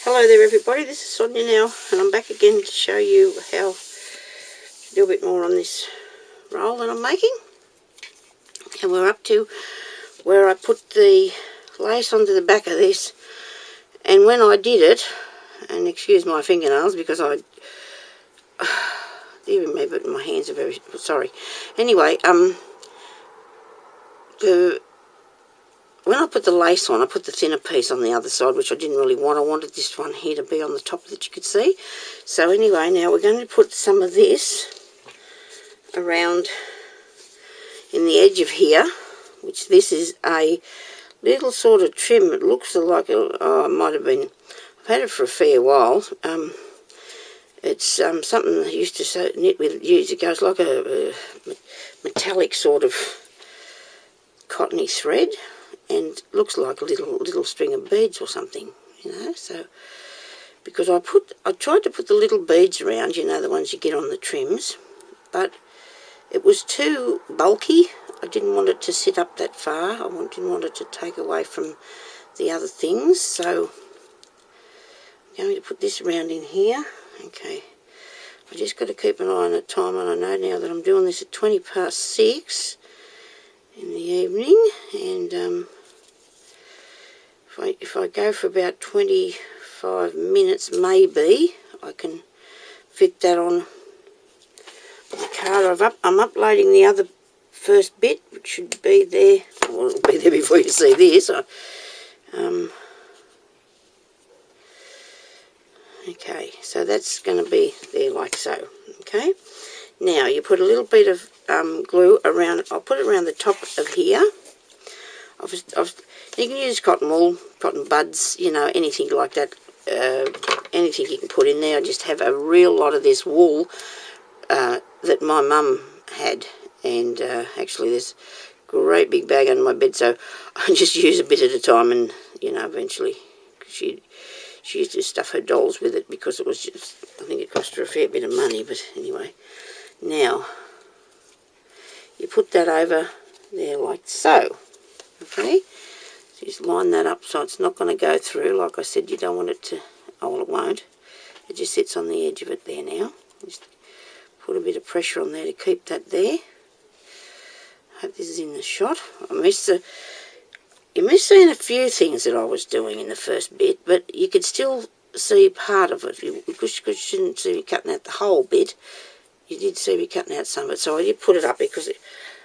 Hello there everybody, this is Sonia now, and I'm back again to show you how to do a bit more on this roll that I'm making. And we're up to where I put the lace onto the back of this, and when I did it, and excuse my fingernails because dear me, but my hands are very sorry. Anyway, when I put the lace on, I put the thinner piece on the other side, which I didn't really want. I wanted this one here to be on the top that you could see. So anyway, now we're going to put some of this around in the edge of here, which this is a little sort of trim. It looks like, it might have been, I've had it for a fair while. It's something I used to knit with years ago. It's like a metallic sort of cottony thread, and looks like a little string of beads or something, you know. So because I tried to put the little beads around, you know, the ones you get on the trims, but it was too bulky. I didn't want it to sit up that far. I didn't want it to take away from the other things. So I'm going to put this around in here. Okay, I just got to keep an eye on the time, and I know now that I'm doing this at 6:20 in the evening, and if I go for about 25 minutes, maybe I can fit that on the card. I'm uploading the other first bit, which should be there. Well, it'll be there before you see this. Okay, so that's going to be there like so. Okay, now you put a little bit of glue around. I'll put it around the top of here. You can use cotton wool, cotton buds, you know, anything like that. Anything you can put in there. I just have a real lot of this wool that my mum had, and actually there's a great big bag under my bed, so I just use a bit at a time, and you know, eventually she used to stuff her dolls with it because it was just, I think it cost her a fair bit of money. But anyway, now you put that over there like so. Okay, so just line that up so it's not going to go through. Like I said, you don't want it to, oh well, it won't. It just sits on the edge of it there now. Just put a bit of pressure on there to keep that there. Hope this is in the shot. You missed seeing a few things that I was doing in the first bit, but you could still see part of it. Because you shouldn't see me cutting out the whole bit, you did see me cutting out some of it. So I did put it up because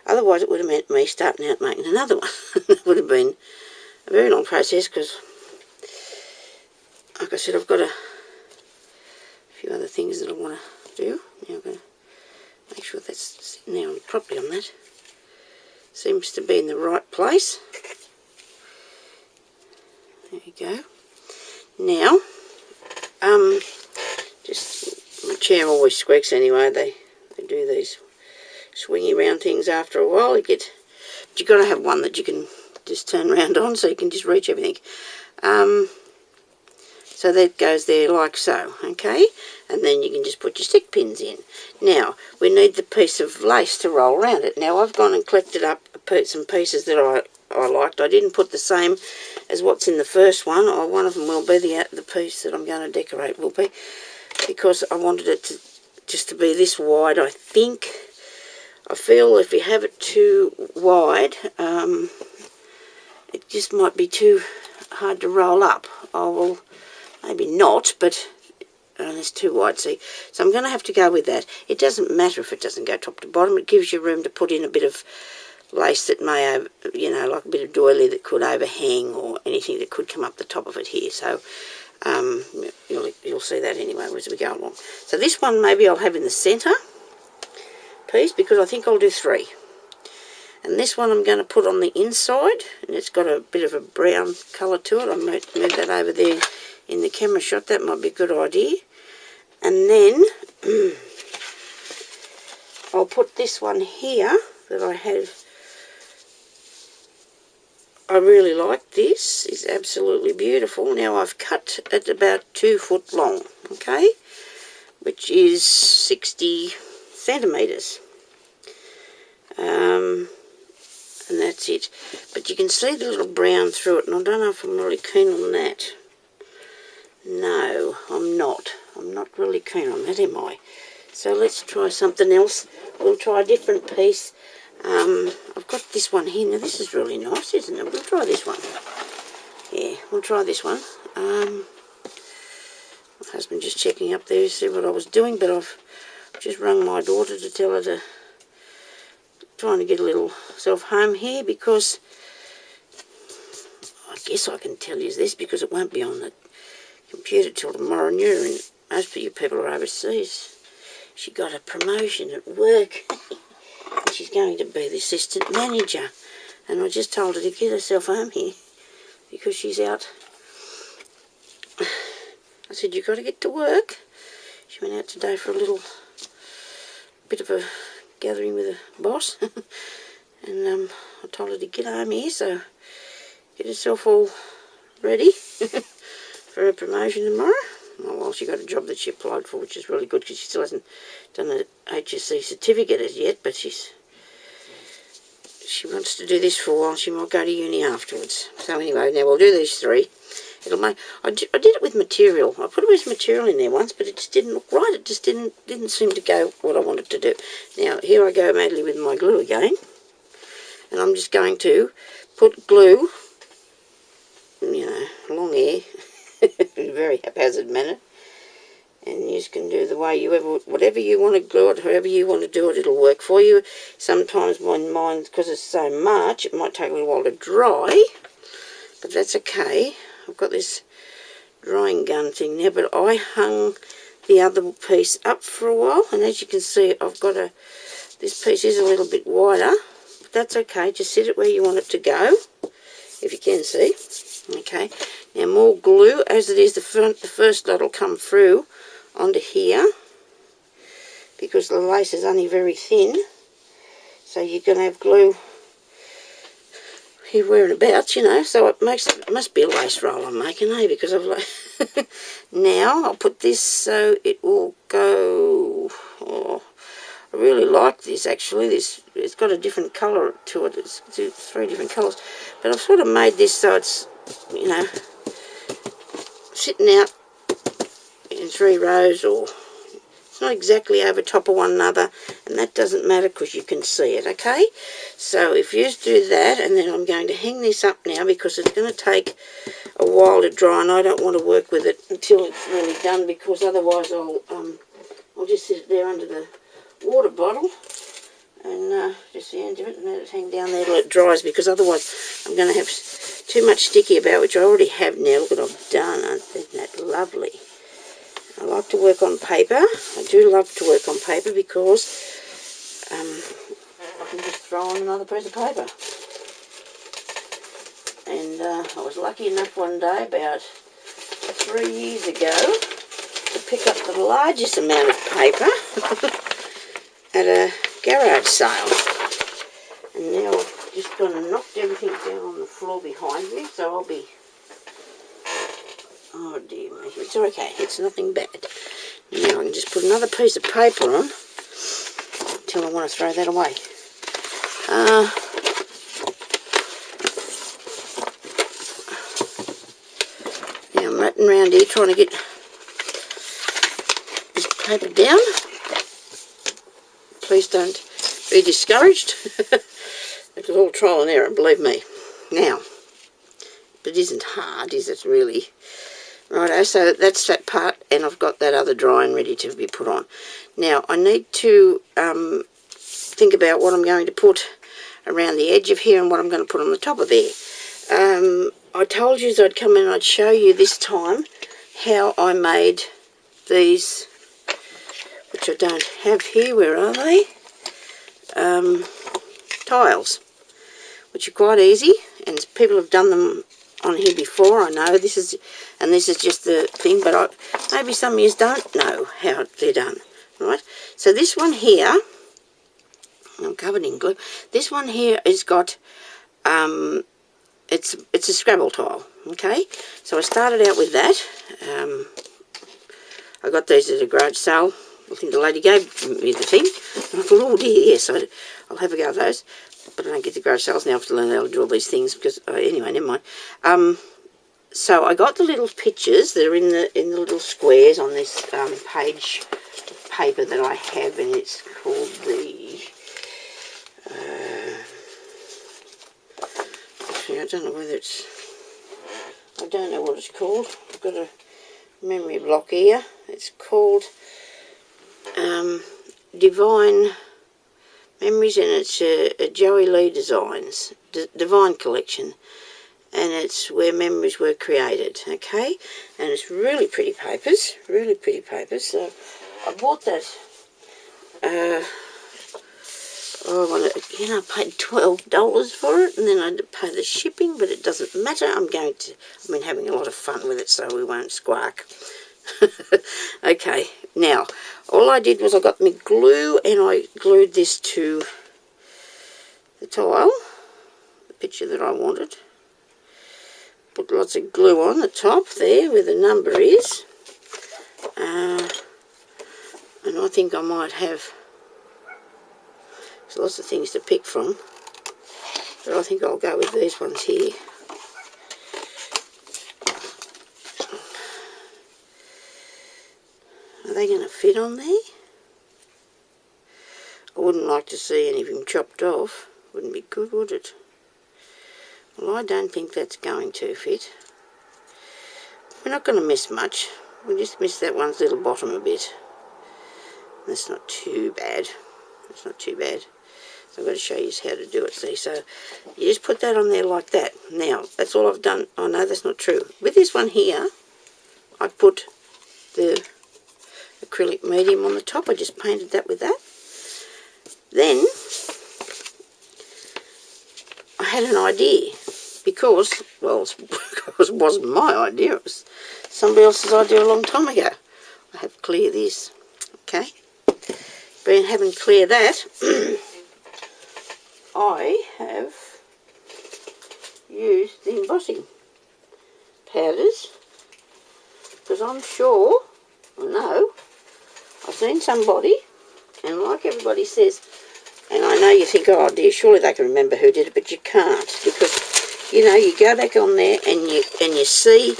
otherwise it would have meant me starting out making another one. It would have been a very long process because, like I said, I've got a few other things that I want to do. Now I'm going to make sure that's sitting there properly on that. Seems to be in the right place. There you go. Now, just my chair always squeaks anyway. They do these swingy round things after a while. But you've got to have one that you can just turn around on so you can just reach everything. So that goes there like so, okay? And then you can just put your stick pins in. Now, we need the piece of lace to roll around it. Now, I've gone and collected up some pieces that I liked. I didn't put the same as what's in the first one. One of them will be the piece that I'm going to decorate will be, because I wanted it to just to be this wide. I think, I feel if you have it too wide, it just might be too hard to roll up. Oh, well, maybe not, but it's too wide, see. So I'm going to have to go with that. It doesn't matter if it doesn't go top to bottom. It gives you room to put in a bit of lace that may, you know, like a bit of doily that could overhang, or anything that could come up the top of it here. So you'll see that anyway as we go along. So this one maybe I'll have in the centre piece, because I think I'll do 3. And this one I'm going to put on the inside, and it's got a bit of a brown colour to it. I might move that over there in the camera shot. That might be a good idea. And then I'll put this one here that I have. I really like this. It's absolutely beautiful. Now I've cut it about 2 foot long, okay, which is 60 centimetres. And that's it. But you can see the little brown through it, and I don't know if I'm really keen on that. No, I'm not. I'm not really keen on that, am I? So let's try something else. We'll try a different piece. I've got this one here. Now this is really nice, isn't it? We'll try this one. Yeah, we'll try this one. My husband just checking up there to see what I was doing, but I've just rung my daughter to tell her to trying to get a little self home here, because I guess I can tell you this because it won't be on the computer till tomorrow, and most of you people are overseas. She got a promotion at work. She's going to be the assistant manager, and I just told her to get herself home here because she's out. I said, you've got to get to work. She went out today for a little bit of a gathering with a boss, and I told her to get home here, so get herself all ready for her promotion tomorrow. Well, she got a job that she applied for, which is really good because she still hasn't done the HSC certificate as yet, but she wants to do this for a while. She might go to uni afterwards. So anyway, now we'll do these three. It'll make. I did it with material. I put a bit of material in there once, but it just didn't look right. It just didn't seem to go what I wanted to do. Now here I go madly with my glue again, and I'm just going to put glue, you know, long hair, in a very haphazard manner, and you can do the way whatever you want to glue it, however you want to do it, it'll work for you. Sometimes when mine, because it's so much, it might take a little while to dry, but that's okay. I've got this drying gun thing there, but I hung the other piece up for a while, and as you can see, I've got this piece is a little bit wider, but that's okay. Just set it where you want it to go, if you can see. Okay, now more glue, as it is the first lot will come through onto here, because the lace is only very thin, so you're going to have glue here and about, you know, so it must be a lace roll I'm making, eh, because I've like now I'll put this so it will go. Oh, I really like this actually. It's got a different colour to it. It's three different colours, but I've sort of made this so it's, you know, sitting out in three rows, or it's not exactly over top of one another, and that doesn't matter because you can see it. Okay, so if you just do that, and then I'm going to hang this up now because it's going to take a while to dry, and I don't want to work with it until it's really done, because otherwise I'll just sit it there under the water bottle and just the end of it, and let it hang down there till it dries, because otherwise I'm going to have too much sticky about, which I already have now. Look what I've done. Isn't that lovely? I like to work on paper. I do love to work on paper because I can just throw on another piece of paper. And I was lucky enough one day about 3 years ago to pick up the largest amount of paper at a garage sale. And now I've just gone and knocked everything down on the floor behind me, so I'll be... Oh dear me, it's okay, it's nothing bad. Now I can just put another piece of paper on until I want to throw that away. Now I'm ratting around here trying to get this paper down. Please don't be discouraged. It's all trial and error, believe me. Now, it isn't hard, is it really? Righto, so that's that part, and I've got that other drying ready to be put on. Now, I need to think about what I'm going to put around the edge of here and what I'm going to put on the top of there. I told you I'd come in and I'd show you this time how I made these, which I don't have here. Where are they? Tiles, which are quite easy, and people have done them on here before. I know this is just the thing, but maybe some of you don't know how they're done, right? So this one here, I'm covered in glue. This one here has got it's a Scrabble tile. Okay, so I started out with that. I got these at a garage sale. I think the lady gave me the thing, and I thought, oh dear, yes, I'll have a go at those. But I don't get the garage sales now. I have to learn how to do all these things because, anyway, never mind. So I got the little pictures that are in the little squares on this page of paper that I have, and it's called the actually I don't know whether it's, I don't know what it's called. I've got a memory block here. It's called Divine Memories, and it's a Joey Lee Designs Divine Collection, and it's where memories were created. Okay, and it's really pretty papers, so I bought that. I paid $12 for it, and then I had to pay the shipping, but it doesn't matter. I've been having a lot of fun with it, so we won't squawk. Okay, now, all I did was I got my glue, and I glued this to the tile, the picture that I wanted. Put lots of glue on the top there where the number is. And I think I might have, there's lots of things to pick from, but I think I'll go with these ones here. Are they going to fit on there? I wouldn't like to see any of them chopped off. Wouldn't be good, would it? Well, I don't think that's going to fit. We're not going to miss much. We'll just miss that one's little bottom a bit. That's not too bad. That's not too bad. So I've got to show you how to do it, see. So you just put that on there like that. Now, that's all I've done. Oh, no, that's not true. With this one here, I put the acrylic medium on the top. I just painted that with that. Then I had an idea, because, well, it wasn't my idea, it was somebody else's idea a long time ago. I have to clear this, okay? Been having to clear that. I have used the embossing powders, because I'm sure, I know, I've seen somebody, and like everybody says, and I know you think, oh dear, surely they can remember who did it, but you can't, because, you know, you go back on there and you see,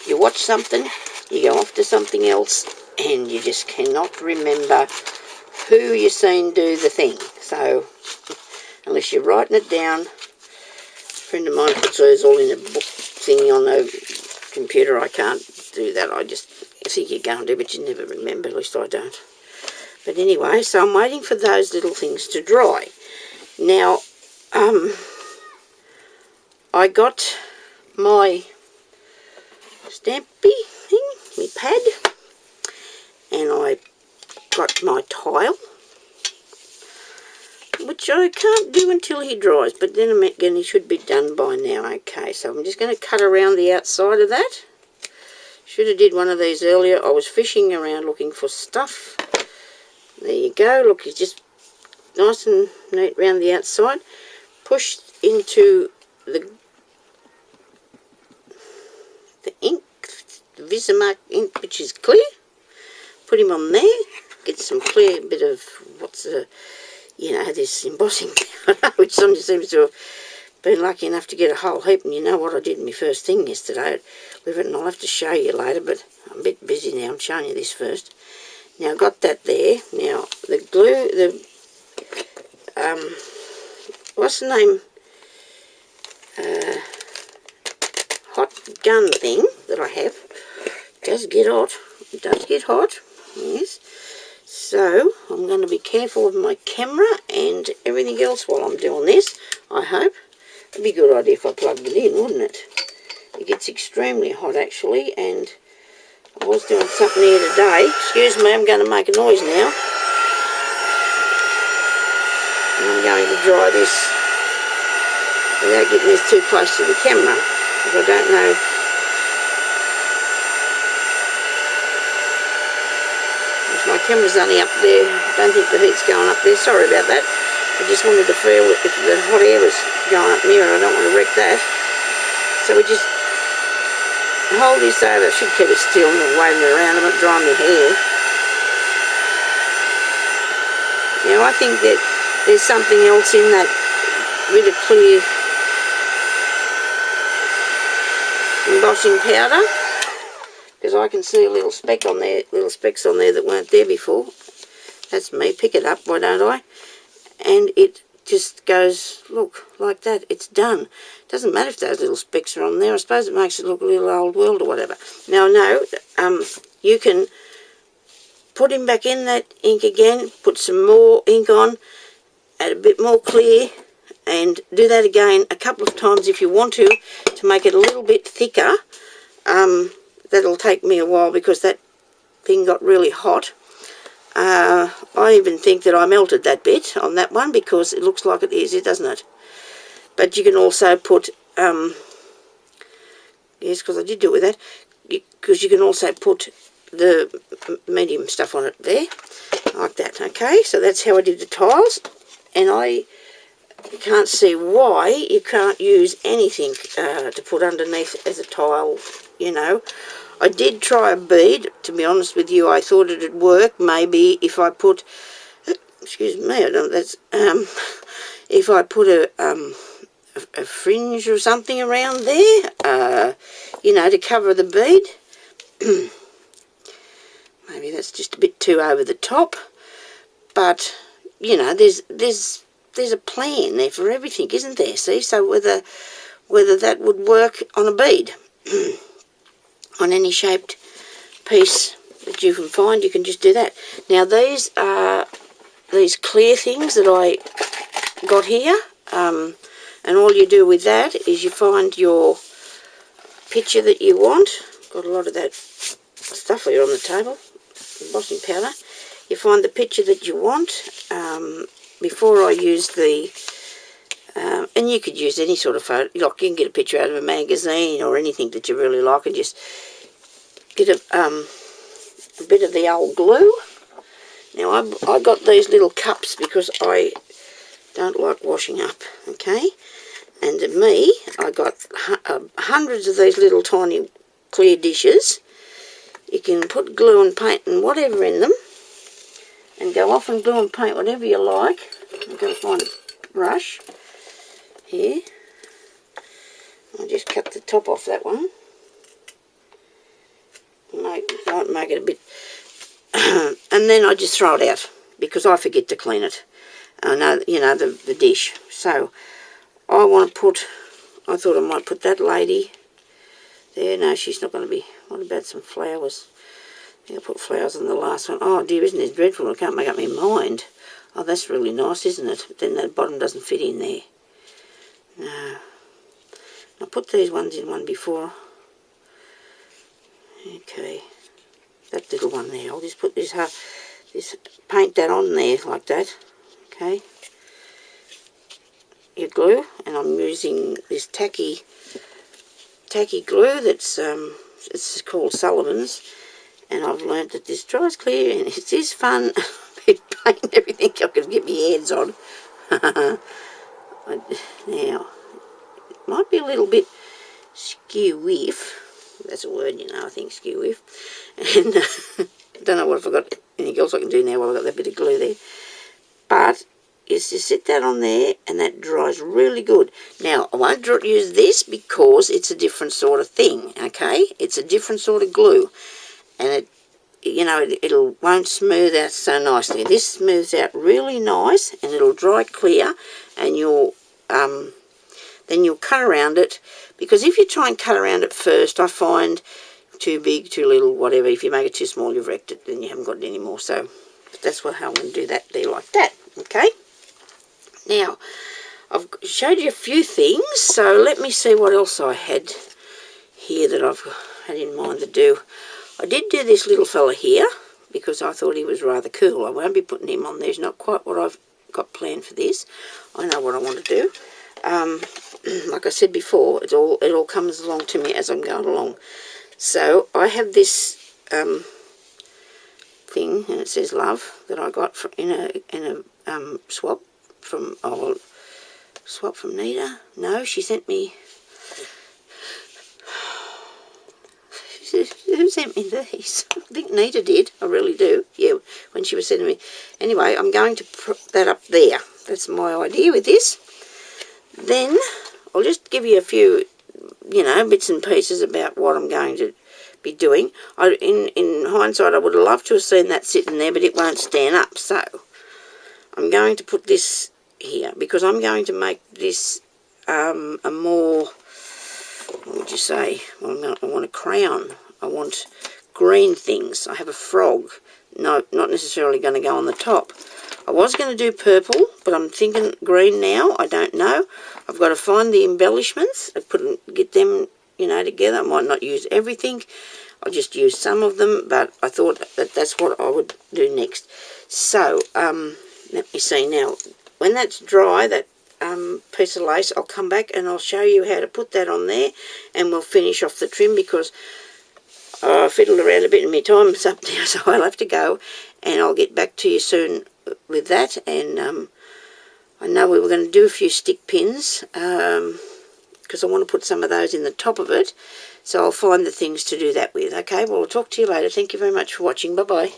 you watch something, you go off to something else, and you just cannot remember who you've seen do the thing. So, unless you're writing it down, a friend of mine puts hers all in a book thingy on the computer. I can't do that. I just think you go and do, but you never remember, at least I don't. But anyway, so I'm waiting for those little things to dry. Now, I got my stampy thing, my pad, and I got my tile, which I can't do until he dries, but then again he should be done by now. Okay, so I'm just going to cut around the outside of that. Should have did one of these earlier. I was fishing around looking for stuff. There you go. Look, it's just nice and neat around the outside. Push into the ink, the Visimark ink, which is clear. Put him on there. Get some clear bit of what's this embossing powder, which somebody seems to have been lucky enough to get a whole heap. And you know what I did in my first thing yesterday with it, and I'll have to show you later, but I'm a bit busy now. I'm showing you this first. Now, I've got that there. Now, the glue, what's the name? Hot gun thing that I have does get hot. It does get hot, yes. So, I'm going to be careful with my camera and everything else while I'm doing this, I hope. It'd be a good idea if I plugged it in, wouldn't it? It gets extremely hot, actually, and I was doing something here today. Excuse me, I'm going to make a noise now. And I'm going to dry this without getting this too close to the camera, because I don't know. If my camera's only up there, I don't think the heat's going up there. Sorry about that. I just wanted to feel if the hot air was going up near, and I don't want to wreck that. So we just hold this over. I should keep it still and waving it around. I'm not drying my hair. Now I think that there's something else in that really clear embossing powder, because I can see a little speck on there, little specks on there that weren't there before. That's me. Pick it up, why don't I? And it just goes, look, like that. It's done. Doesn't matter if those little specks are on there. I suppose it makes it look a little old world or whatever. Now, no, you can put him back in that ink again, put some more ink on, add a bit more clear, and do that again a couple of times if you want to make it a little bit thicker. That'll take me a while because that thing got really hot. I even think that I melted that bit on that one because it looks like it is, doesn't it? But you can also put, yes, because I did do it with that, because you can also put the medium stuff on it there, like that. Okay, so that's how I did the tiles, and I can't see why you can't use anything to put underneath as a tile, you know. I did try a bead, to be honest with you. I thought it'd work maybe if I put, excuse me, I don't, that's, if I put a fringe or something around there, you know, to cover the bead. Maybe that's just a bit too over the top, but, you know, there's a plan there for everything, isn't there? See, so whether that would work on a bead, on any shaped piece that you can find, you can just do that. Now these are these clear things that I got here, and all you do with that is you find your picture that you want. Got a lot of that stuff here on the table, embossing powder. You find the picture that you want. Before I use the and you could use any sort of photo, like you can get a picture out of a magazine or anything that you really like, and just get a bit of the old glue. Now I got these little cups because I don't like washing up, okay? And me, I got hundreds of these little tiny clear dishes. You can put glue and paint and whatever in them, and go off and glue and paint whatever you like. I'm going to find a brush here. I'll just cut the top off that one. Might make it a bit, and then I just throw it out because I forget to clean it. I know, you know, the dish. So I want to put, I thought I might put that lady there. No, she's not going to be. What about some flowers? I'll put flowers on the last one. Oh dear, isn't it dreadful? I can't make up my mind. Oh, that's really nice, isn't it? But then that bottom doesn't fit in there. No. I'll put these ones in one before. Okay. That little one there. I'll just put this paint that on there like that. Okay. Your glue, and I'm using this tacky glue that's it's called Sullivan's, and I've learnt that this dries clear and it is fun. Painting everything I can get my hands on. Now, it might be a little bit skew-if. That's a word, you know, I think, skew-if. And I don't know what if I've got anything else I can do now while I've got that bit of glue there. But is to sit that on there, and that dries really good. Now, I won't use this because it's a different sort of thing, okay? It's a different sort of glue. And it, you know, it'll won't smooth out so nicely. This smooths out really nice, and it'll dry clear, and you'll then you'll cut around it, because if you try and cut around it first, I find too big, too little, whatever. If you make it too small, you've wrecked it, then you haven't got it anymore. So that's how I'm going to do that there, like that. Okay. Now I've showed you a few things, so let me see what else I had here that I've had in mind to do. I did do this little fella here because I thought he was rather cool. I won't be putting him on there. It's not quite what I've got planned for this. I know what I want to do. Like I said before, it all comes along to me as I'm going along. So I have this thing, and it says love, that I got in a swap from Nita. No, she sent me. Who sent me these? I think Nita did. I really do. Yeah, when she was sending me. Anyway, I'm going to put that up there. That's my idea with this. Then I'll just give you a few you know, bits and pieces about what I'm going to be doing. In hindsight, I would have loved to have seen that sitting there, but it won't stand up. So I'm going to put this here because I'm going to make this a more, what would you say? Well, I want a crown. I want green things. I have a frog. No, not necessarily going to go on the top. I was going to do purple, but I'm thinking green now. I don't know. I've got to find the embellishments. Get them, you know, together. I might not use everything. I'll just use some of them, but I thought that that's what I would do next. So, let me see now. When that's dry, that piece of lace, I'll come back and I'll show you how to put that on there, and we'll finish off the trim because I fiddled around a bit and my time's up now, so I'll have to go, and I'll get back to you soon with that. And I know we were going to do a few stick pins because I want to put some of those in the top of it, so I'll find the things to do that with. Okay, well, I'll talk to you later. Thank you very much for watching. Bye-bye.